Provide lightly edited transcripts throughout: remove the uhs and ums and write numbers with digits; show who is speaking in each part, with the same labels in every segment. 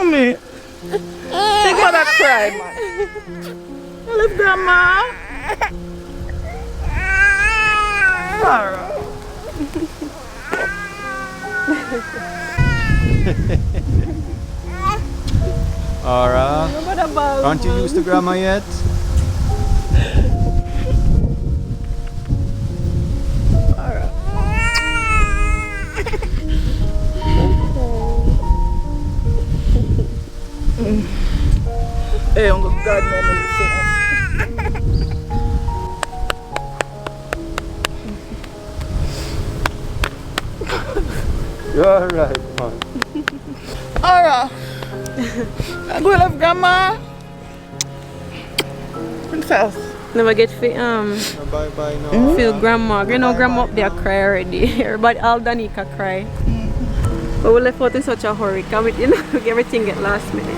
Speaker 1: Mommy. Take mother cry, man. I love grandma. Alright.
Speaker 2: Aura, aren't you used to grandma yet?
Speaker 1: Hey, Uncle God, no, listen.
Speaker 2: You're alright, man.
Speaker 1: Alright. I go love grandma. Princess.
Speaker 3: Never get
Speaker 2: Bye bye now.
Speaker 3: feel grandma. You know grandma up there cry already. Everybody all Danica cry. But we left out in such a hurry. Cause we, you know, everything get last minute.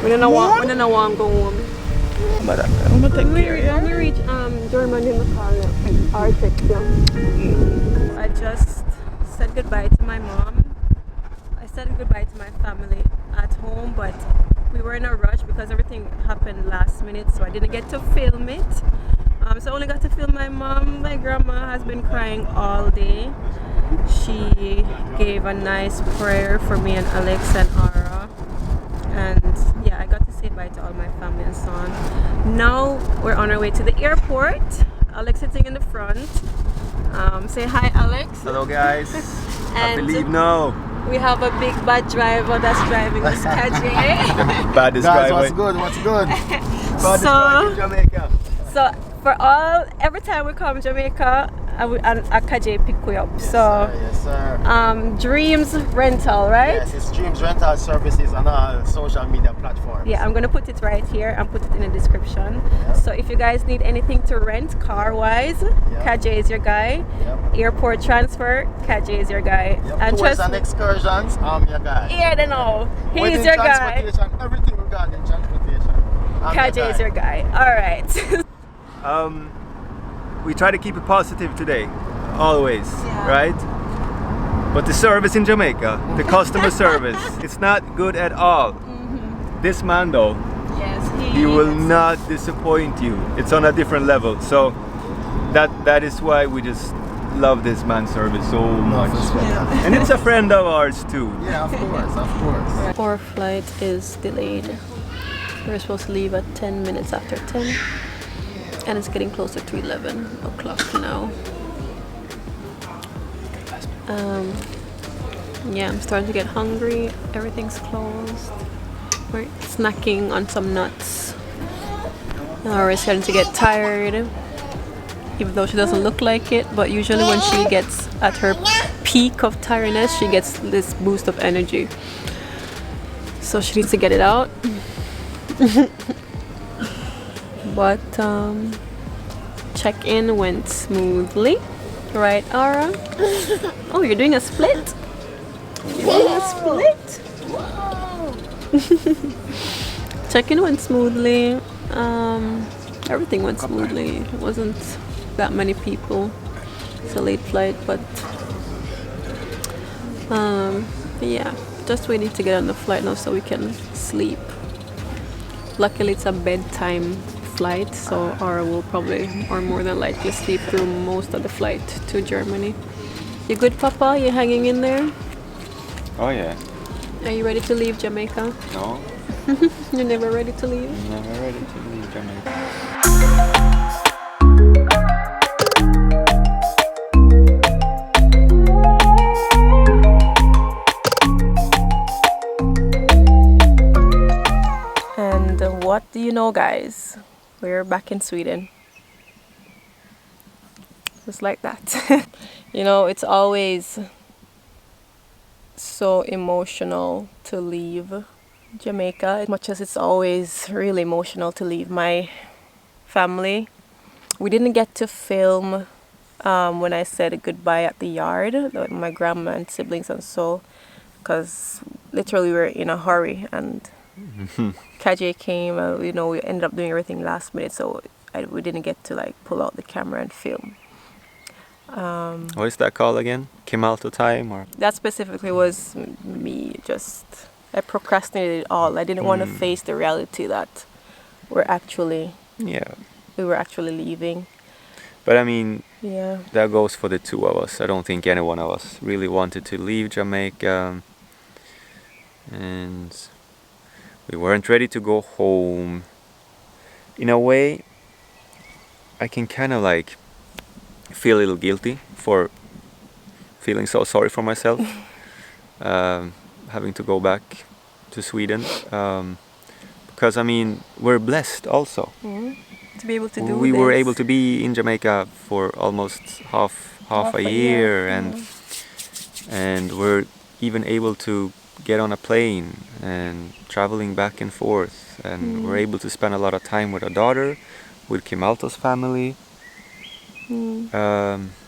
Speaker 3: We don't know want to go home.
Speaker 1: But I'm gonna take care of
Speaker 3: When we reach Germany in the car, our text I just said goodbye to my mom. I said goodbye to my family at home, but we were in a rush because everything happened last minute, so I didn't get to film it. So I only got to film my mom. My grandma has been crying all day. She gave a nice prayer for me and Alex and Ara. And yeah, I got to say bye to all my family and so on. Now we're on our way to the airport. Alex sitting in the front. Say hi, Alex.
Speaker 2: Hello guys. I
Speaker 3: And
Speaker 2: believe now.
Speaker 3: we have a big bad driver that's driving us KJ.
Speaker 2: Baddest
Speaker 4: Guys,
Speaker 2: driver.
Speaker 4: what's good? What's good?
Speaker 2: Baddest driver in Jamaica.
Speaker 3: So for every time we come to Jamaica, KJ pick we up.
Speaker 4: Yes, sir.
Speaker 3: Dreams Rental, right?
Speaker 4: Yes, it's Dreams Rental Services on all social media platforms.
Speaker 3: Yeah, I'm gonna put it right here and put it in the description.
Speaker 4: Yep.
Speaker 3: So if you guys need anything to rent car-wise, KJ is your guy.
Speaker 4: Yep.
Speaker 3: Airport transfer, KJ is your guy.
Speaker 4: Yep.
Speaker 3: And
Speaker 4: Tours
Speaker 3: trust
Speaker 4: and
Speaker 3: me,
Speaker 4: excursions, I'm your guy.
Speaker 3: yeah, they know. He's
Speaker 4: Wedding
Speaker 3: your guy.
Speaker 4: transportation, everything regarding transportation. I'm
Speaker 3: KJ is your guy. All right.
Speaker 2: We try to keep it positive today, always,
Speaker 3: Yeah.
Speaker 2: right? But the service in Jamaica, the customer service, it's not good at all. This man though,
Speaker 3: Yes,
Speaker 2: he will not disappoint you. It's on a different level. So that is why we just love this man's service so much. And it's a friend of ours too.
Speaker 4: Yeah, of course, of course.
Speaker 3: Our flight is delayed. We're supposed to leave at 10 minutes after 10. And it's getting closer to 11 o'clock now. Yeah, I'm starting to get hungry. Everything's closed. We're snacking on some nuts. We're starting to get tired, even though she doesn't look like it. But usually when she gets at her peak of tiredness, she gets this boost of energy. So she needs to get it out. But check-in went smoothly, right, Ara? Oh, you're doing a split? You're doing a split? Wow. Check-in went smoothly. Everything went smoothly. It wasn't that many people. It's a late flight, but yeah, just waiting to get on the flight now so we can sleep. Luckily, it's a bedtime flight, so Ara will probably, or more than likely, sleep through most of the flight to Germany. You good, Papa? You hanging in there?
Speaker 2: Oh yeah.
Speaker 3: Are you ready to leave Jamaica?
Speaker 2: No,
Speaker 3: You're never ready to leave?
Speaker 2: I'm never ready to leave Jamaica.
Speaker 3: And what do you know, guys? We're back in Sweden. Just like that. You know, it's always so emotional to leave Jamaica, as much as it's always really emotional to leave my family. We didn't get to film when I said goodbye at the yard, like my grandma and siblings and so, because literally we were in a hurry, and KJ came, you know, we ended up doing everything last minute, so we didn't get to like pull out the camera and film.
Speaker 2: What is that called again? Kem Alex time or?
Speaker 3: That specifically was me just I procrastinated it all. I didn't want to face the reality that we were actually leaving.
Speaker 2: But I mean,
Speaker 3: Yeah.
Speaker 2: that goes for the two of us. I don't think any one of us really wanted to leave Jamaica. And we weren't ready to go home. In a way, I can kind of like feel a little guilty for feeling so sorry for myself, having to go back to Sweden. Because I mean, we're blessed also.
Speaker 3: To be able to do
Speaker 2: We
Speaker 3: this.
Speaker 2: were able to be in Jamaica for almost half a year, and we're even able to get on a plane and traveling back and forth, and we're able to spend a lot of time with our daughter, with Kem Alex's family.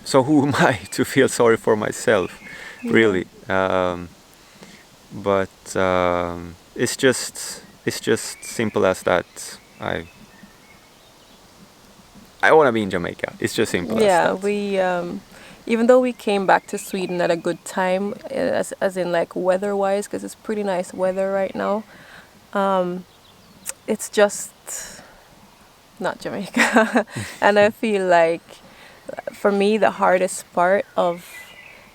Speaker 2: So who am I to feel sorry for myself, really? But it's just simple as that. I want to be in Jamaica. It's just simple as that.
Speaker 3: Yeah, we even though we came back to Sweden at a good time, as in like weather-wise, because it's pretty nice weather right now. It's just not Jamaica, and I feel like for me the hardest part of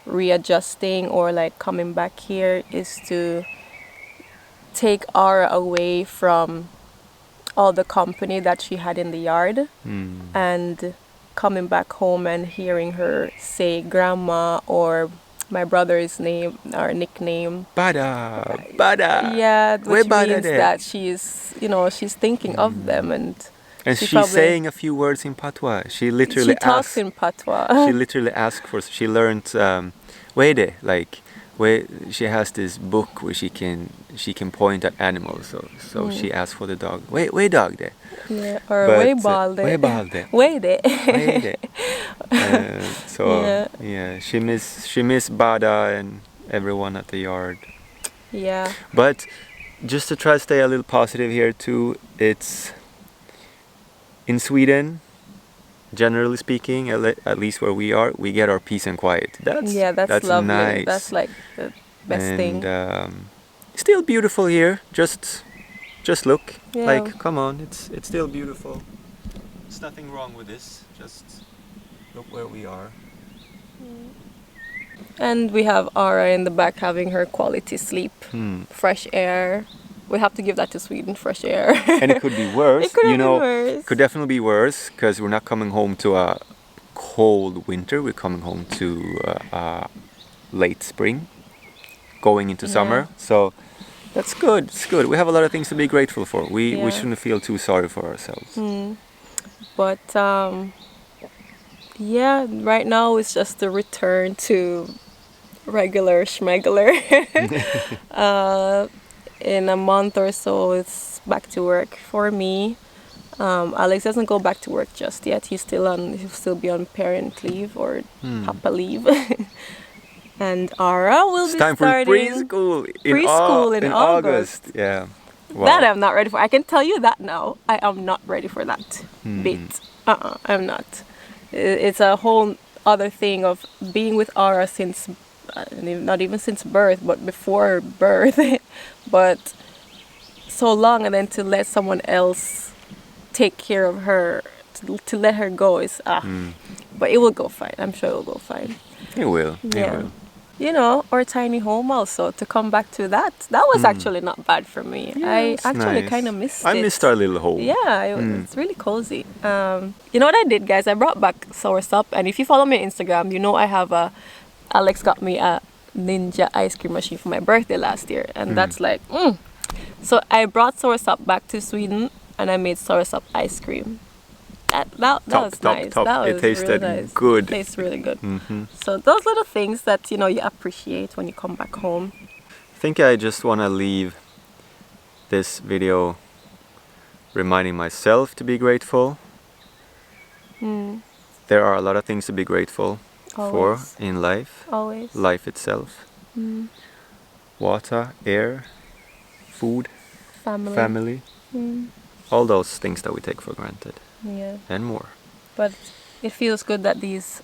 Speaker 3: readjusting or like coming back here is to take Ara away from all the company that she had in the yard and coming back home and hearing her say grandma or my brother's name or nickname.
Speaker 2: Bada.
Speaker 3: Yeah, which
Speaker 2: Bada
Speaker 3: means
Speaker 2: there.
Speaker 3: that she's thinking of them and
Speaker 2: she's
Speaker 3: probably,
Speaker 2: saying a few words in patois. She literally
Speaker 3: she talks
Speaker 2: asked.
Speaker 3: in patois.
Speaker 2: She literally asked for. She learned wede, like where she has this book where she can point at animals. So she asked for the dog. Way dog there.
Speaker 3: Yeah, or
Speaker 2: But,
Speaker 3: way balde.
Speaker 2: way balde.
Speaker 3: Wede.
Speaker 2: Wede. Yeah, she miss Bada and everyone at the yard.
Speaker 3: Yeah.
Speaker 2: But just to try to stay a little positive here too, it's in Sweden, generally speaking, at least where we are, we get our peace and quiet. That's
Speaker 3: lovely.
Speaker 2: nice.
Speaker 3: That's like the best thing.
Speaker 2: Still beautiful here. Just look.
Speaker 3: Yeah.
Speaker 2: Like, come on, it's still beautiful. There's nothing wrong with this. Just look where we are.
Speaker 3: And we have Ara in the back having her quality sleep, fresh air. We have to give that to Sweden, fresh air.
Speaker 2: And it could be worse.
Speaker 3: It could have been worse.
Speaker 2: Could definitely be worse because we're not coming home to a cold winter. We're coming home to a late spring, going into summer. So that's good. It's good. We have a lot of things to be grateful for. We shouldn't feel too sorry for ourselves.
Speaker 3: But right now it's just a return to regular schmegular. In a month or so, it's back to work for me. Alex doesn't go back to work just yet. He'll still be on parent leave or papa leave. And Ara will be
Speaker 2: time
Speaker 3: starting
Speaker 2: for preschool in August. Yeah. Wow.
Speaker 3: That I'm not ready for. I can tell you that now. I am not ready for that bit. I'm not. It's a whole other thing of being with Ara since, not even since birth, but before birth. But so long, and then to let someone else take care of her, to let her go is But it will go fine. I'm sure it will go fine.
Speaker 2: It will.
Speaker 3: Yeah.
Speaker 2: It will.
Speaker 3: You know, our tiny home also, to come back to that was actually not bad for me.
Speaker 2: Yeah,
Speaker 3: I
Speaker 2: it's
Speaker 3: actually
Speaker 2: nice.
Speaker 3: kind of missed it.
Speaker 2: I missed our little home.
Speaker 3: Yeah, it's really cozy. You know what I did, guys? I brought back soursop, and if you follow me on Instagram, you know I have Alex got me a Ninja ice cream machine for my birthday last year, and that's like, So I brought soursop back to Sweden, and I made soursop ice cream. That was nice.
Speaker 2: Top.
Speaker 3: That was
Speaker 2: It tasted
Speaker 3: really nice.
Speaker 2: good.
Speaker 3: It tastes really good. So those little things that you appreciate when you come back home.
Speaker 2: I think I just want to leave this video reminding myself to be grateful. There are a lot of things to be grateful for in life.
Speaker 3: Always.
Speaker 2: Life itself. Water, air, food, family. All those things that we take for granted.
Speaker 3: Yeah.
Speaker 2: And more.
Speaker 3: But it feels good that this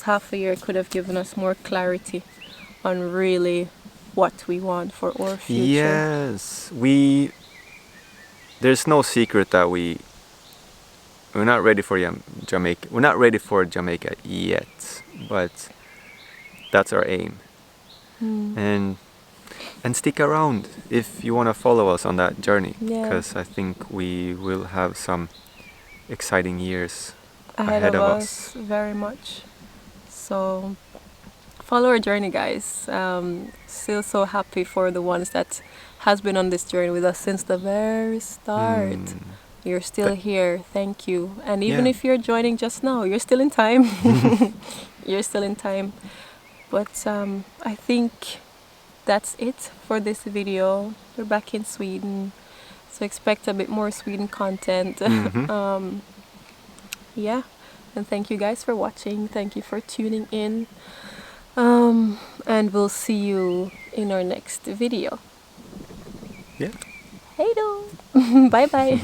Speaker 3: half a year could have given us more clarity on really what we want for our future.
Speaker 2: Yes, there's no secret that we're not ready for Jamaica. We're not ready for Jamaica yet, but that's our aim. And stick around if you want to follow us on that journey, because I think we will have some exciting years ahead of us.
Speaker 3: Very much. So follow our journey, guys. Still so happy for the ones that has been on this journey with us since the very start. You're still here. Thank you. And even if you're joining just now, you're still in time. You're still in time. But I think that's it for this video. We're back in Sweden, so expect a bit more Sweden content. Yeah, and thank you guys for watching. Thank you for tuning in. And we'll see you in our next video.
Speaker 2: Yeah.
Speaker 3: Hey do. Bye bye.